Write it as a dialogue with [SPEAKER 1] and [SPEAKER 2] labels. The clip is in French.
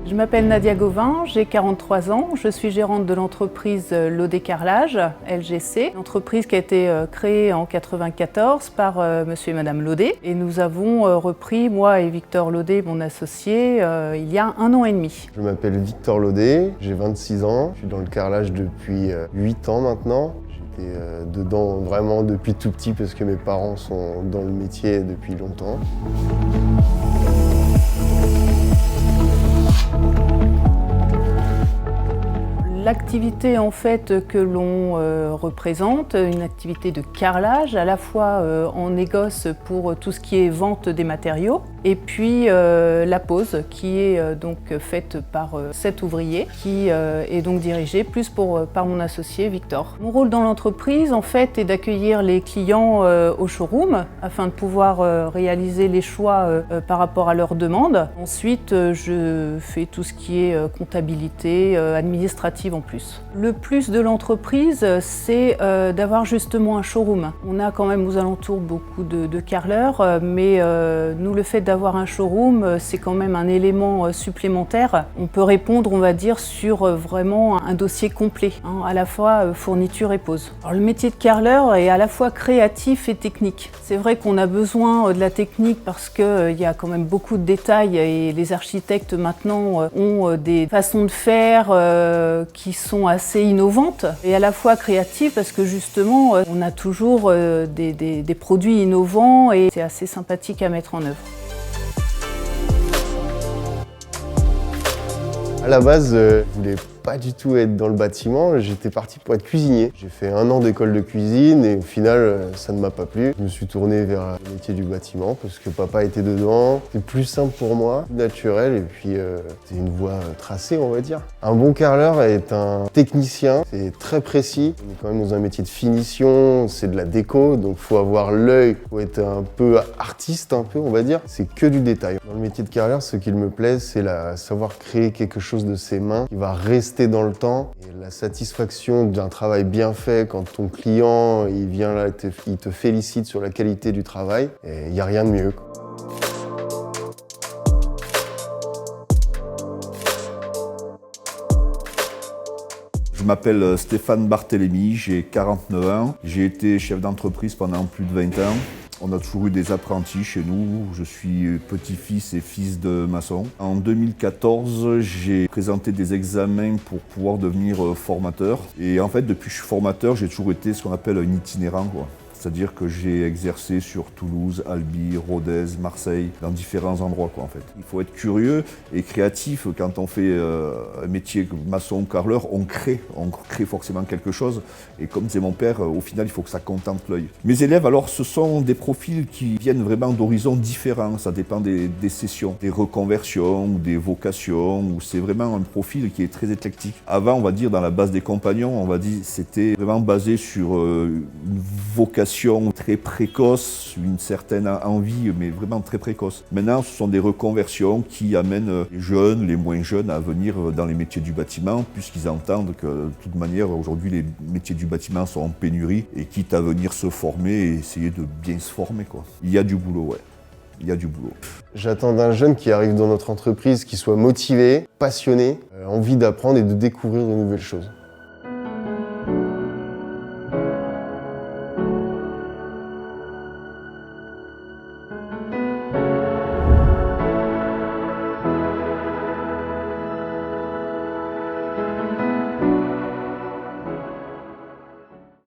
[SPEAKER 1] Je m'appelle Nadia Gauvin, j'ai 43 ans, je suis gérante de l'entreprise Laudet Carrelage, LGC, une entreprise qui a été créée en 1994 par monsieur et madame Laudet. Et nous avons repris, moi et Victor Laudet, mon associé, il y a 1 an et demi.
[SPEAKER 2] Je m'appelle Victor Laudet, j'ai 26 ans, je suis dans le carrelage depuis 8 ans maintenant. J'étais dedans vraiment depuis tout petit parce que mes parents sont dans le métier depuis longtemps.
[SPEAKER 1] L'activité en fait que l'on représente, une activité de carrelage, à la fois en négoce pour tout ce qui est vente des matériaux, et puis la pose qui est donc faite par 7 ouvriers, qui est donc dirigée plus par mon associé Victor. Mon rôle dans l'entreprise en fait est d'accueillir les clients au showroom afin de pouvoir réaliser les choix par rapport à leurs demandes. Ensuite je fais tout ce qui est comptabilité administrative en plus. Le plus de l'entreprise, c'est d'avoir justement un showroom. On a quand même aux alentours beaucoup de carreleurs, mais nous, le fait d'avoir un showroom, c'est quand même un élément supplémentaire. On peut répondre, on va dire, sur vraiment un dossier complet, hein, à la fois fourniture et pose. Alors, le métier de carreleur est à la fois créatif et technique. C'est vrai qu'on a besoin de la technique parce qu'il y a quand même beaucoup de détails et les architectes maintenant ont des façons de faire qui sont assez innovantes et à la fois créatives parce que justement on a toujours des produits innovants et c'est assez sympathique à mettre en œuvre.
[SPEAKER 2] À la base, je voulais pas du tout être dans le bâtiment, j'étais parti pour être cuisinier. J'ai fait 1 an d'école de cuisine et au final, ça ne m'a pas plu. Je me suis tourné vers le métier du bâtiment parce que papa était dedans. C'était plus simple pour moi, plus naturel et puis c'est une voie tracée, on va dire. Un bon carreleur est un technicien, c'est très précis. On est quand même dans un métier de finition, c'est de la déco, donc faut avoir l'œil, faut être un peu artiste, on va dire. C'est que du détail. Dans le métier de carreleur, ce qui me plaît, c'est savoir créer quelque chose de ses mains qui va rester dans le temps et la satisfaction d'un travail bien fait quand ton client il vient là, il te félicite sur la qualité du travail et il n'y a rien de mieux.
[SPEAKER 3] Je m'appelle Stéphane Barthélémy, j'ai 49 ans, j'ai été chef d'entreprise pendant plus de 20 ans. On a toujours eu des apprentis chez nous. Je suis petit-fils et fils de maçon. En 2014, j'ai présenté des examens pour pouvoir devenir formateur. Et en fait, depuis que je suis formateur, j'ai toujours été ce qu'on appelle un itinérant, quoi. C'est-à-dire que j'ai exercé sur Toulouse, Albi, Rodez, Marseille, dans différents endroits, quoi, en fait. Il faut être curieux et créatif. Quand on fait un métier maçon, carreleur, on crée forcément quelque chose. Et comme c'est mon père, au final, il faut que ça contente l'œil. Mes élèves, alors, ce sont des profils qui viennent vraiment d'horizons différents. Ça dépend des sessions, des reconversions, des vocations, où c'est vraiment un profil qui est très éclectique. Avant, on va dire, dans la base des compagnons, on va dire, c'était vraiment basé sur une vocation très précoce, une certaine envie, mais vraiment très précoce. Maintenant, ce sont des reconversions qui amènent les jeunes, les moins jeunes à venir dans les métiers du bâtiment, puisqu'ils entendent que, de toute manière, aujourd'hui, les métiers du bâtiment sont en pénurie et quitte à venir se former et essayer de bien se former, quoi. Il y a du boulot, ouais. Il y a du boulot.
[SPEAKER 2] J'attends d'un jeune qui arrive dans notre entreprise qui soit motivé, passionné, envie d'apprendre et de découvrir de nouvelles choses.